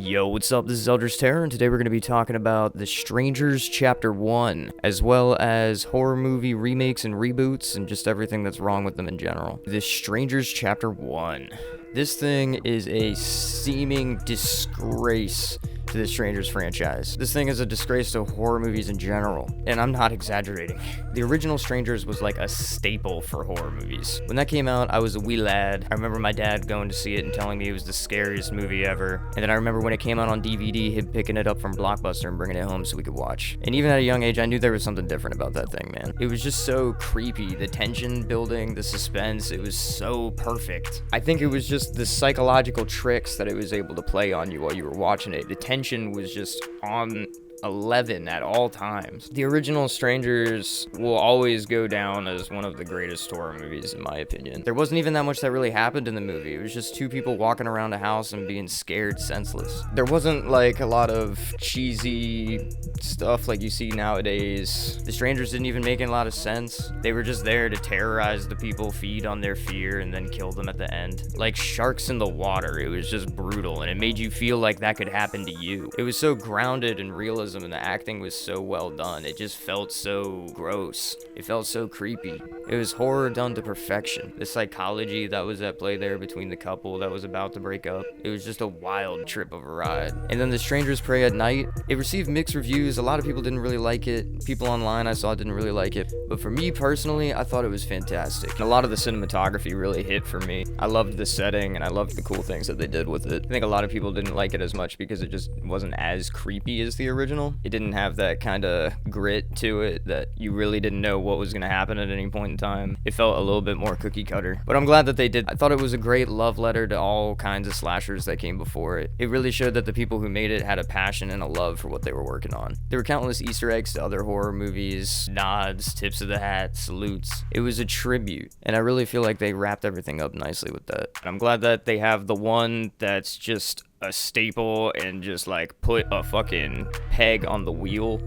Yo, what's up? This is Eldritch Terror, and today we're going to be talking about The Strangers Chapter 1, as well as horror movie remakes and reboots, and just everything that's wrong with them in general. The Strangers Chapter 1. This thing is a seeming disgrace to the Strangers franchise. This thing is a disgrace to horror movies in general, and I'm not exaggerating. The original Strangers was like a staple for horror movies. When that came out, I was a wee lad. I remember my dad going to see it and telling me it was the scariest movie ever. And then I remember when it came out on DVD, him picking it up from Blockbuster and bringing it home so we could watch. And even at a young age, I knew there was something different about that thing, man. It was just so creepy. The tension building, the suspense, it was so perfect. I think it was just the psychological tricks that it was able to play on you while you were watching it. The tension was just on 11 at all times. The original Strangers will always go down as one of the greatest horror movies in my opinion. There wasn't even that much that really happened in the movie. It was just two people walking around a house and being scared senseless. There wasn't like a lot of cheesy stuff like you see nowadays. The Strangers didn't even make a lot of sense. They were just there to terrorize the people, feed on their fear, and then kill them at the end. Like sharks in the water, it was just brutal, and it made you feel like that could happen to you. It was so grounded in realism, and the acting was so well done. It just felt so gross. It felt so creepy. It was horror done to perfection. The psychology that was at play there between the couple that was about to break up, it was just a wild trip of a ride. And then The Strangers Prey at Night, it received mixed reviews. A lot of people didn't really like it. People online I saw didn't really like it. But for me personally, I thought it was fantastic. And a lot of the cinematography really hit for me. I loved the setting and I loved the cool things that they did with it. I think a lot of people didn't like it as much because it just wasn't as creepy as the original. It didn't have that kind of grit to it that you really didn't know what was going to happen at any point in time. It felt a little bit more cookie cutter, but I'm glad that they did. I thought it was a great love letter to all kinds of slashers that came before it. It really showed that the people who made it had a passion and a love for what they were working on. There were countless Easter eggs to other horror movies, nods, tips of the hat, salutes. It was a tribute, and I really feel like they wrapped everything up nicely with that. And I'm glad that they have the one that's just a staple and just like put a fucking peg on the wheel,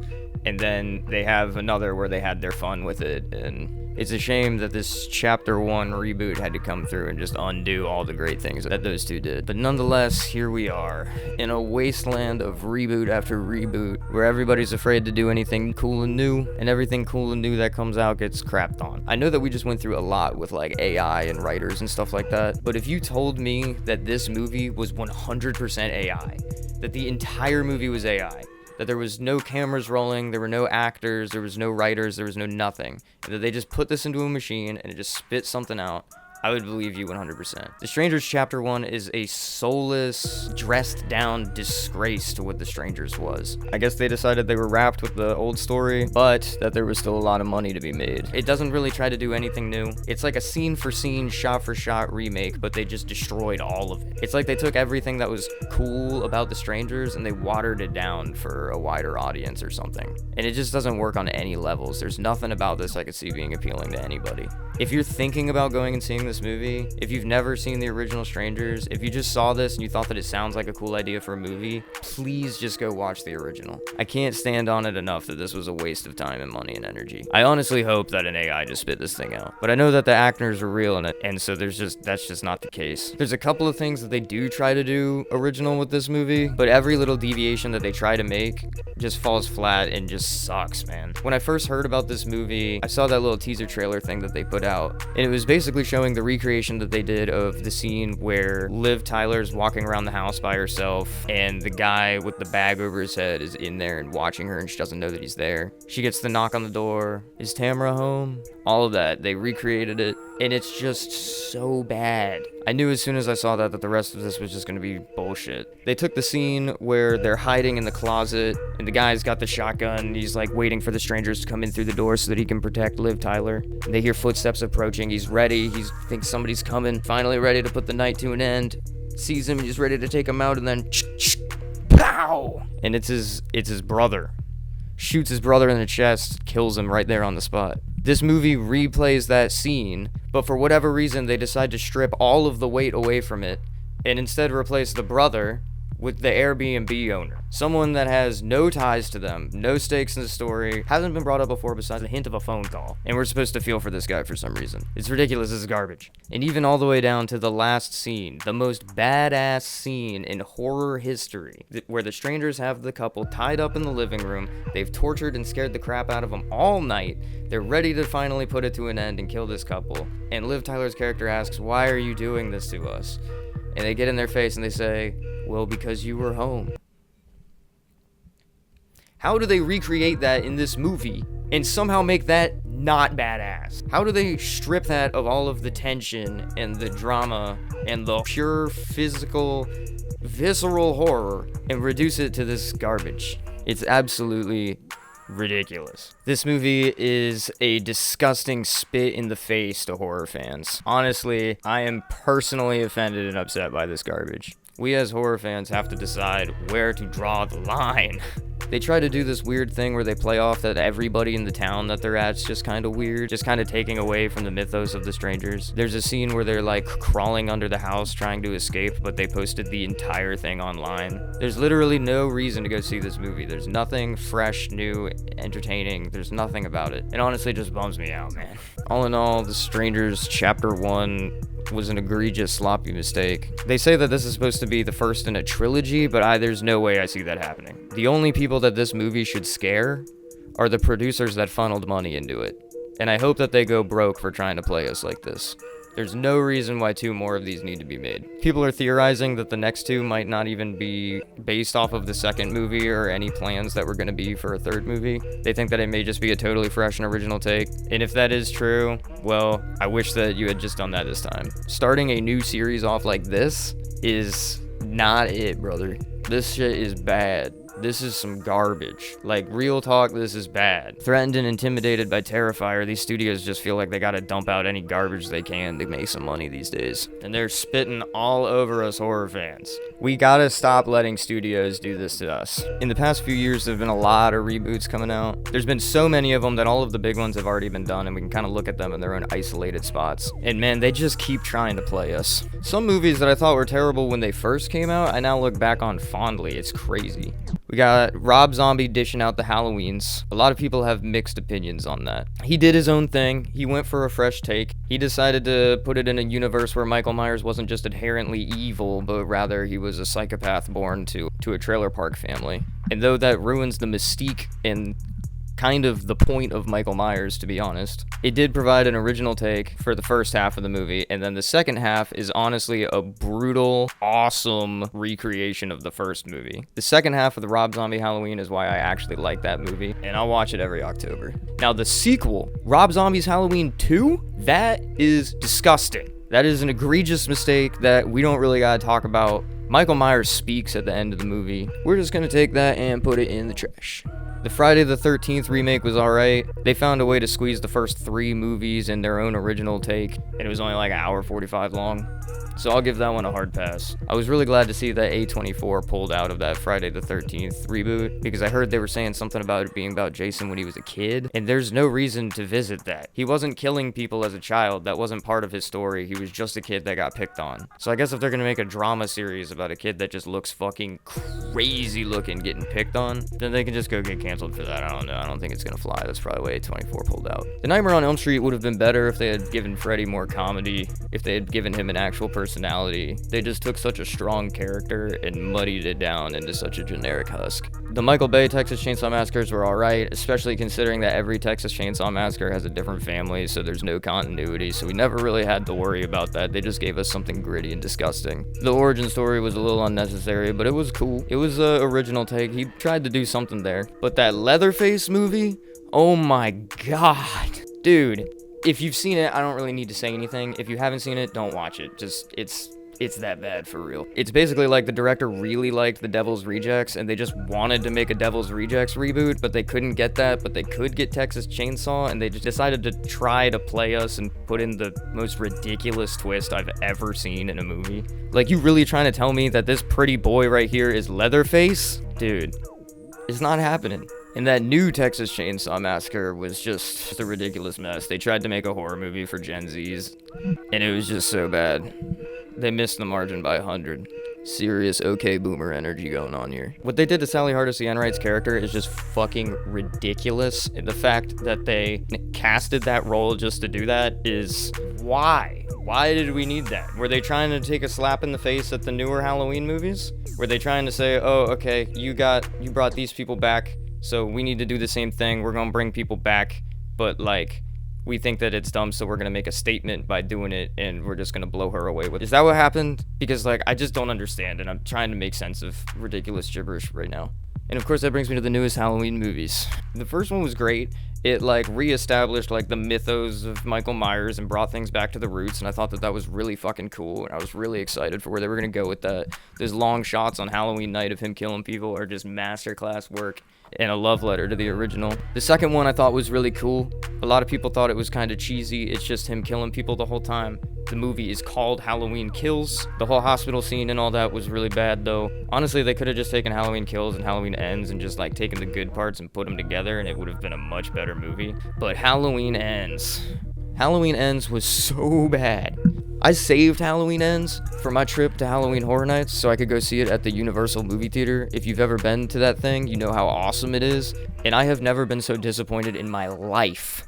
and then they have another where they had their fun with it. And it's a shame that this chapter 1 reboot had to come through and just undo all the great things that those two did. But nonetheless, here we are in a wasteland of reboot after reboot where everybody's afraid to do anything cool and new, and everything cool and new that comes out gets crapped on. I know that we just went through a lot with like AI and writers and stuff like that, but if you told me that this movie was 100% AI, that the entire movie was AI, that there was no cameras rolling, there were no actors, there was no writers, there was no nothing, and that they just put this into a machine and it just spit something out, I would believe you 100%. The Strangers Chapter 1 is a soulless, dressed down disgrace to what The Strangers was. I guess they decided they were wrapped with the old story, but that there was still a lot of money to be made. It doesn't really try to do anything new. It's like a scene for scene, shot for shot remake, but they just destroyed all of it. It's like they took everything that was cool about The Strangers and they watered it down for a wider audience or something. And it just doesn't work on any levels. There's nothing about this I could see being appealing to anybody. If you're thinking about going and seeing this movie, if you've never seen the original Strangers, if you just saw this and you thought that it sounds like a cool idea for a movie, please just go watch the original. I can't stand on it enough that this was a waste of time and money and energy. I honestly hope that an AI just spit this thing out, but I know that the actors are real in it, and so that's just not the case. There's a couple of things that they do try to do original with this movie, but every little deviation that they try to make just falls flat and just sucks, man. When I first heard about this movie, I saw that little teaser trailer thing that they put out, and it was basically showing the recreation that they did of the scene where Liv Tyler's walking around the house by herself, and the guy with the bag over his head is in there and watching her, and she doesn't know that he's there. She gets the knock on the door. Is Tamara home? All of that. They recreated it, and it's just so bad. I knew as soon as I saw that the rest of this was just going to be bullshit. They took the scene where they're hiding in the closet, and the guy's got the shotgun, and he's like waiting for the Strangers to come in through the door so that he can protect Liv Tyler. And they hear footsteps approaching. He's ready. He thinks somebody's coming. Finally ready to put the night to an end. Sees him. He's ready to take him out, and then pow! And it's his brother. Shoots his brother in the chest, kills him right there on the spot. This movie replays that scene, but for whatever reason they decide to strip all of the weight away from it and instead replace the brother with the Airbnb owner. Someone that has no ties to them, no stakes in the story, hasn't been brought up before besides a hint of a phone call. And we're supposed to feel for this guy for some reason. It's ridiculous, this is garbage. And even all the way down to the last scene, the most badass scene in horror history, where the strangers have the couple tied up in the living room, they've tortured and scared the crap out of them all night, they're ready to finally put it to an end and kill this couple. And Liv Tyler's character asks, "Why are you doing this to us?" And they get in their face and they say, "Well, because you were home." How do they recreate that in this movie and somehow make that not badass? How do they strip that of all of the tension and the drama and the pure physical, visceral horror and reduce it to this garbage? It's absolutely ridiculous. This movie is a disgusting spit in the face to horror fans. Honestly, I am personally offended and upset by this garbage. We as horror fans have to decide where to draw the line. They try to do this weird thing where they play off that everybody in the town that they're at's just kind of weird, just kind of taking away from the mythos of the strangers. There's a scene where they're like crawling under the house trying to escape, but they posted the entire thing online. There's literally no reason to go see this movie. There's nothing fresh, new, entertaining. There's nothing about it. It honestly just bums me out, man. All in all, The Strangers Chapter 1 was an egregious, sloppy mistake. They say that this is supposed to be the first in a trilogy, but there's no way I see that happening. The only people that this movie should scare are the producers that funneled money into it. And I hope that they go broke for trying to play us like this. There's no reason why 2 more of these need to be made. People are theorizing that the next 2 might not even be based off of the second movie or any plans that were going to be for a third movie. They think that it may just be a totally fresh and original take. And if that is true, well, I wish that you had just done that this time. Starting a new series off like this is not it, brother. This shit is bad. This is some garbage. Like, real talk, this is bad. Threatened and intimidated by Terrifier, these studios just feel like they gotta dump out any garbage they can to make some money these days. And they're spitting all over us horror fans. We gotta stop letting studios do this to us. In the past few years, there have been a lot of reboots coming out. There's been so many of them that all of the big ones have already been done, and we can kind of look at them in their own isolated spots. And man, they just keep trying to play us. Some movies that I thought were terrible when they first came out, I now look back on fondly. It's crazy. We got Rob Zombie dishing out the Halloweens. A lot of people have mixed opinions on that. He did his own thing. He went for a fresh take. He decided to put it in a universe where Michael Myers wasn't just inherently evil, but rather he was a psychopath born to a trailer park family. And though that ruins the mystique and kind of the point of Michael Myers, to be honest, it did provide an original take for the first half of the movie, and then the second half is honestly a brutal, awesome recreation of the first movie. The second half of the Rob Zombie Halloween is why I actually like that movie, and I'll watch it every October. Now, the sequel, Rob Zombie's Halloween 2, that is disgusting. That is an egregious mistake that we don't really gotta talk about. Michael Myers speaks at the end of the movie. We're just gonna take that and put it in the trash. The Friday the 13th remake was alright. They found a way to squeeze the first 3 movies in their own original take, and it was only like an hour 45 long. So I'll give that one a hard pass. I was really glad to see that A24 pulled out of that Friday the 13th reboot, because I heard they were saying something about it being about Jason when he was a kid, and there's no reason to visit that. He wasn't killing people as a child. That wasn't part of his story. He was just a kid that got picked on. So I guess if they're gonna make a drama series about a kid that just looks fucking crazy looking getting picked on, then they can just go get canceled for that. I don't know. I don't think it's gonna fly. That's probably why A24 pulled out. The Nightmare on Elm Street would have been better if they had given Freddy more comedy, if they had given him an actual personality. They just took such a strong character and muddied it down into such a generic husk. The Michael Bay Texas Chainsaw Massacres were alright, especially considering that every Texas Chainsaw Massacre has a different family, so there's no continuity, so we never really had to worry about that. They just gave us something gritty and disgusting. The origin story was a little unnecessary, but it was cool. It was an original take. He tried to do something there. But that Leatherface movie? Oh my god. Dude, if you've seen it, I don't really need to say anything. If you haven't seen it, don't watch it. Just, it's that bad for real. It's basically like the director really liked The Devil's Rejects, and they just wanted to make a Devil's Rejects reboot, but they couldn't get that, but they could get Texas Chainsaw, and they just decided to try to play us and put in the most ridiculous twist I've ever seen in a movie. Like, you really trying to tell me that this pretty boy right here is Leatherface? Dude, it's not happening. And that new Texas Chainsaw Massacre was just a ridiculous mess. They tried to make a horror movie for Gen Zs, and it was just so bad. They missed the margin by 100. serious okay boomer energy going on here. What they did to Sally Hardesty Enright's character is just fucking ridiculous. The fact that they casted that role just to do that is why? Why did we need that? Were they trying to take a slap in the face at the newer Halloween movies? Were they trying to say, oh, okay, you brought these people back, so we need to do the same thing. We're gonna bring people back, but like, we think that it's dumb, so we're gonna make a statement by doing it, and we're just gonna blow her away with it. Is that what happened? Because like, I just don't understand, and I'm trying to make sense of ridiculous gibberish right now. And of course, that brings me to the newest Halloween movies. The first one was great. It like reestablished like the mythos of Michael Myers and brought things back to the roots, and I thought that was really fucking cool, and I was really excited for where they were gonna go with that. Those long shots on Halloween night of him killing people are just masterclass work and a love letter to the original. The second one I thought was really cool. A lot of people thought it was kind of cheesy. It's just him killing people the whole time. The movie is called Halloween Kills. The whole hospital scene and all that was really bad though. Honestly, they could have just taken Halloween Kills and Halloween Ends and just like taken the good parts and put them together, and it would have been a much better movie. But Halloween Ends was so bad. I saved Halloween Ends for my trip to Halloween Horror Nights so I could go see it at the Universal movie theater. If you've ever been to that thing, you know how awesome it is. And I have never been so disappointed in my life.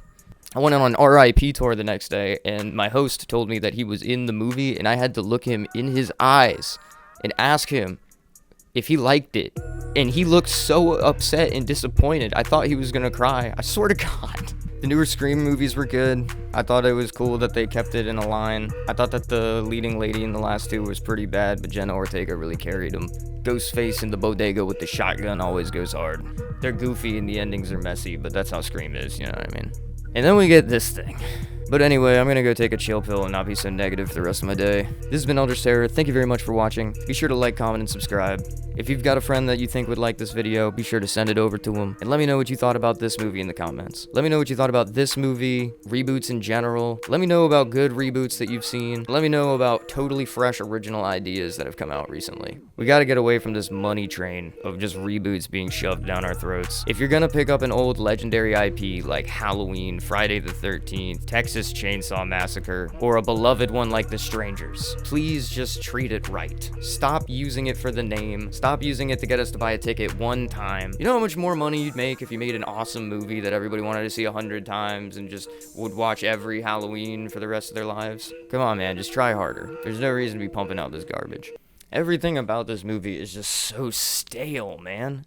I went on an RIP tour the next day, and my host told me that he was in the movie, and I had to look him in his eyes and ask him if he liked it. And he looked so upset and disappointed. I thought he was gonna cry. I swear to God. The newer Scream movies were good. I thought it was cool that they kept it in a line. I thought that the leading lady in the last two was pretty bad, but Jenna Ortega really carried them. Ghostface in the bodega with the shotgun always goes hard. They're goofy and the endings are messy, but that's how Scream is, you know what I mean? And then we get this thing. But anyway, I'm gonna go take a chill pill and not be so negative for the rest of my day. This has been Elder's Terror. Thank you very much for watching. Be sure to like, comment, and subscribe. If you've got a friend that you think would like this video, be sure to send it over to them. And let me know what you thought about this movie in the comments. Let me know what you thought about this movie, reboots in general. Let me know about good reboots that you've seen. Let me know about totally fresh original ideas that have come out recently. We gotta get away from this money train of just reboots being shoved down our throats. If you're gonna pick up an old legendary IP like Halloween, Friday the 13th, Texas Chainsaw Massacre, or a beloved one like The Strangers, please just treat it right. Stop using it for the name. Stop using it to get us to buy a ticket one time. You know how much more money you'd make if you made an awesome movie that everybody wanted to see 100 times and just would watch every Halloween for the rest of their lives? Come on, man, just try harder. There's no reason to be pumping out this garbage. Everything about this movie is just so stale, man.